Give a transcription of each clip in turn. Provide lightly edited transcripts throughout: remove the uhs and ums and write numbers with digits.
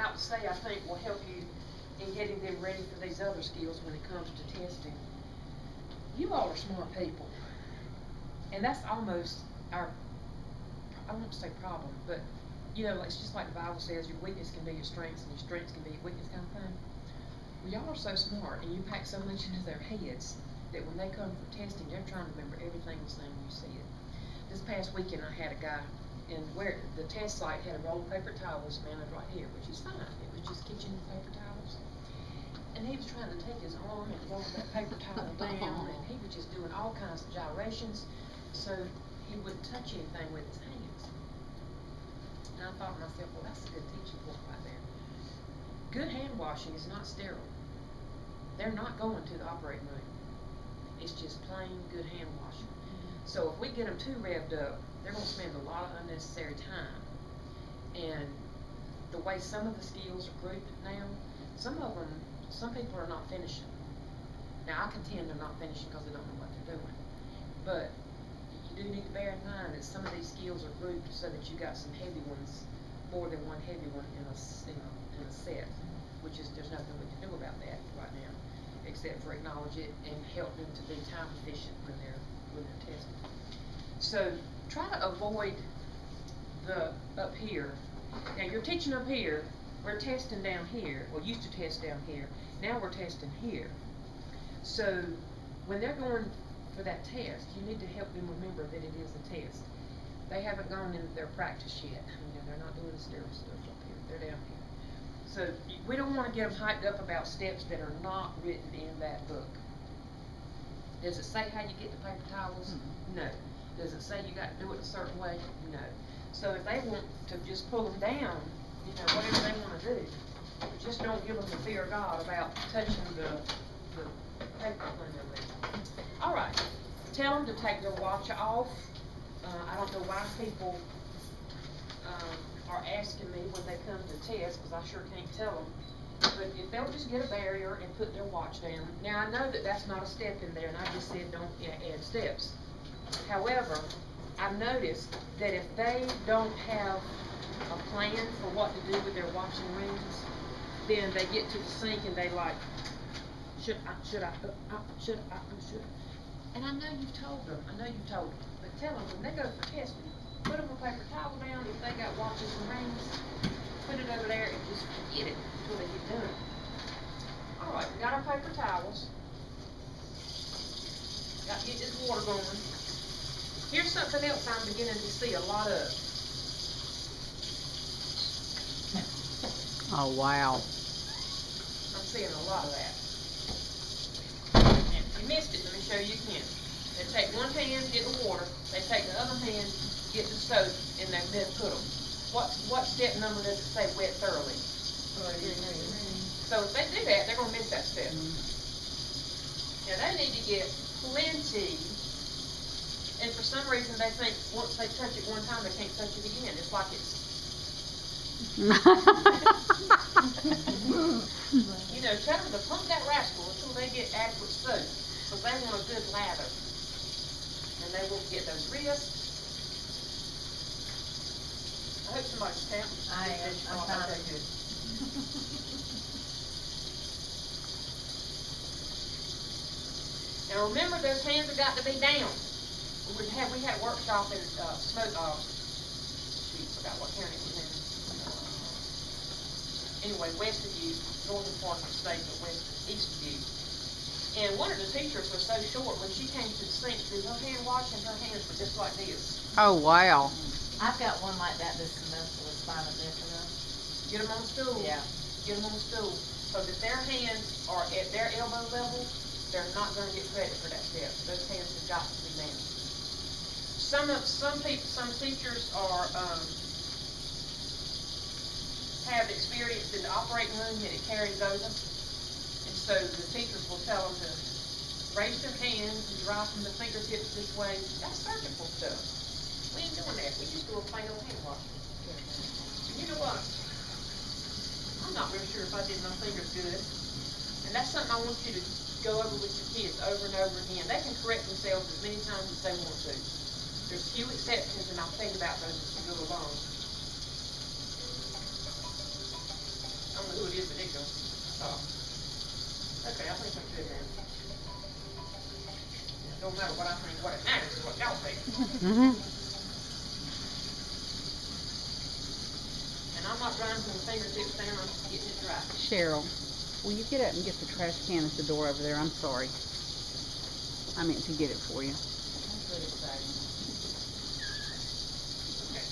about to say, I think, will help you in getting them ready for these other skills when it comes to testing. You all are smart people. And that's almost our, I won't say problem, but, you know, it's just like the Bible says, your weakness can be your strengths and your strengths can be your weakness kind of thing. Well, y'all are so smart, and you pack so much into their heads that when they come for testing, they're trying to remember everything the same you see it. This past weekend, I had a guy, and where the test site had a roll of paper towels mounted right here, which is fine. It was just kitchen paper towels. And he was trying to take his arm and roll that paper towel down, and he was just doing all kinds of gyrations, so he wouldn't touch anything with his hands. And I thought to myself, well, that's a good teaching point right there. Good hand washing is not sterile. They're not going to the operating room. It's just plain good hand washing. So if we get them too revved up, they're going to spend a lot of unnecessary time. And the way some of the skills are grouped now, some people are not finishing. Now, I contend they're not finishing because they don't know what they're doing. But you do need to bear in mind that some of these skills are grouped so that you got some heavy ones, more than one heavy one in a set, which is, there's nothing we can do about that right now, except for acknowledge it and help them to be time efficient when they're testing. So try to avoid the up here. Now you're teaching up here, we're testing down here, well, used to test down here, now we're testing here. So when they're going for that test, you need to help them remember that it is a test. They haven't gone into their practice yet. You know, they're not doing the sterile stuff up here, they're down here. So we don't want to get them hyped up about steps that are not written in that book. Does it say how you get the paper towels? No. Does it say you got to do it a certain way? No. So if they want to just pull them down, you know, whatever they want to do, just don't give them the fear of God about touching the paper when they're ready. All right. Tell them to take their watch off. I don't know why people are asking me when they come to test, because I sure can't tell them. But if they'll just get a barrier and put their watch down. Now, I know that that's not a step in there, and I just said don't add steps. However, I've noticed that if they don't have a plan for what to do with their washing rings, then they get to the sink and they like, should I? And I know you've told them, but tell them when they go for testing, put them a paper towel down. If they got watches and rings, put it over there and just forget it until they get done. All right, we got our paper towels. Got to get this water going. Here's something else I'm beginning to see a lot of. Oh, wow. I'm seeing a lot of that. And if you missed it, let me show you again. They take one hand, get the water. They take the other hand, get the soap, and they then put them. What step number does it say wet thoroughly? So if they do that, they're going to miss that step. Now they need to get plenty. And for some reason, they think once they touch it one time, they can't touch it again. It's like it's, you know, tell them to pump that rascal until they get adequate soap, because they want a good lather. And they won't get those wrists. I hope somebody's counting. I am. I'm fine. Okay, good. Now remember, those hands have got to be down. We had a workshop in forgot what county it was in. Anyway, west of you, northern part of the state, but east of you. And one of the teachers was so short, when she came to the sink to do her hand washing, her hands were just like this. Oh, wow. I've got one like that this semester with spinal bifida. Get them on the stool. Yeah. Get them on the stool. So that their hands are at their elbow level, they're not going to get credit for that step. Those hands have got to be down. Some teachers are have experience in the operating room and it carries over. And so the teachers will tell them to raise their hands and drive from the fingertips this way. That's surgical stuff. We ain't doing that. We just do a plain old hand washing. And you know what? I'm not real sure if I did my fingers good. And that's something I want you to go over with your kids over and over again. They can correct themselves as many times as they want to. There's few exceptions, and I'll tell you about those as we go along. top. Okay, I think I'm good now. It don't matter what I think, what it matters is what y'all think. And I'm not trying to put my fingertips down, I'm just getting it dry. Cheryl, will you get up and get the trash can at the door over there? I'm sorry. I meant to get it for you. That's really exciting. Okay.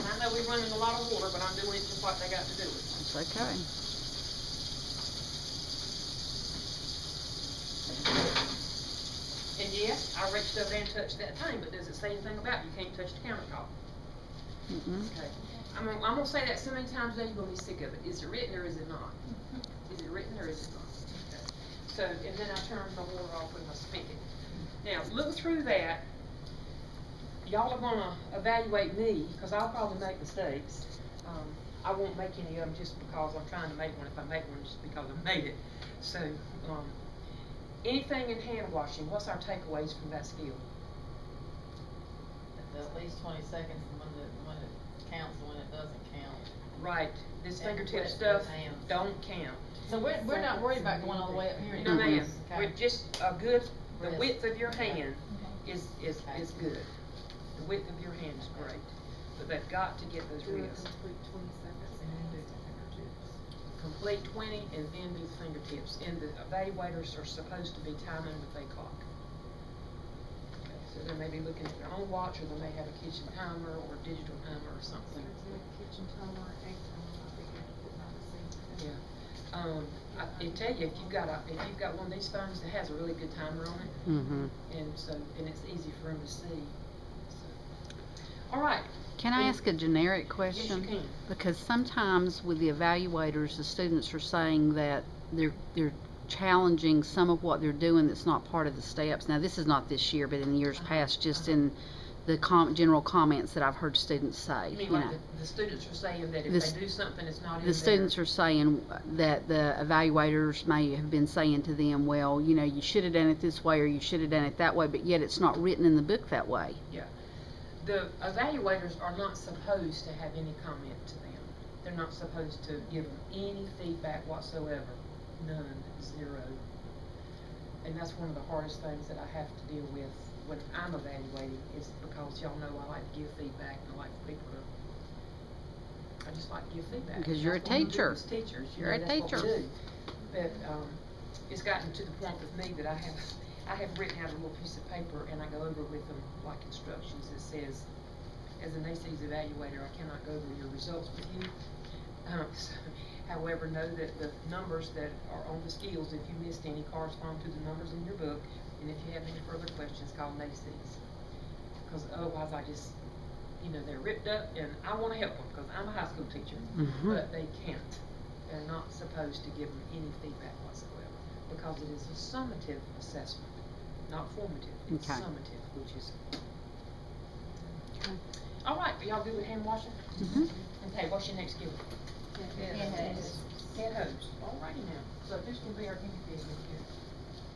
I know we're running a lot of water, but I'm doing it just like they got to do it. It's okay. And yes, I reached over there and touched that thing, but does it say anything about you can't touch the countertop? Okay. I'm gonna say that so many times now you're gonna be sick of it. Is it written or is it not? Is it written or is it not? Okay. So, and then I turn my water off with my spigot. Now, look through that. Y'all are gonna evaluate me, because I'll probably make mistakes. I won't make any of them just because I'm trying to make one. If I make one, just because I made it. So, anything in hand washing, what's our takeaways from that skill? At least 20 seconds when it counts and when it doesn't count. Right. This And fingertip wet stuff hands. don't count. So we're not worried about going all the way up here. No, ma'am. Okay. With just a good, the Wrist. width of your hand is Okay. good. The width of your hand is great. But they've got to get those wrists. Complete 20 and then do the fingertips. And the evaluators are supposed to be timing with a clock. Okay, so they may be looking at their own watch, or they may have a kitchen timer or a digital timer or something. Kitchen timer, egg timer, I think I put my receipt. Yeah. I tell you, if you've got one of these phones that has a really good timer on it, and it's easy for them to see. So. All right. Can I ask a generic question? Yes, you can. Because sometimes with the evaluators, the students are saying that they're challenging some of what they're doing that's not part of the steps. Now, this is not this year, but in years past, just in the general comments that I've heard students say. You mean like the students are saying that if they do something that's not in there? The students are saying that the evaluators may have been saying to them, well, you know, you should have done it this way or you should have done it that way, but yet it's not written in the book that way. Yeah. The evaluators are not supposed to have any comment to them. They're not supposed to give them any feedback whatsoever. None. Zero. And that's one of the hardest things that I have to deal with when I'm evaluating, is because y'all know I like to give feedback and I like people to, I just like to give feedback. Because you're a That's what we do teacher. as teachers. You're a that's what teacher. we do. But it's gotten to the point with me that I have written out a little piece of paper and I go over with them like instructions that says, as an AC's evaluator, I cannot go over your results with you. However, know that the numbers that are on the skills, if you missed any, correspond to the numbers in your book. And if you have any further questions, call an AC's. Because otherwise I just, you know, they're ripped up and I want to help them because I'm a high school teacher. But they can't. They're not supposed to give them any feedback whatsoever. Because it is a summative assessment, not formative. It's summative, which is... All right, are y'all good with hand washing? Okay, what's your next skill? Head hose. Alrighty now. So this can be our guinea pig in here.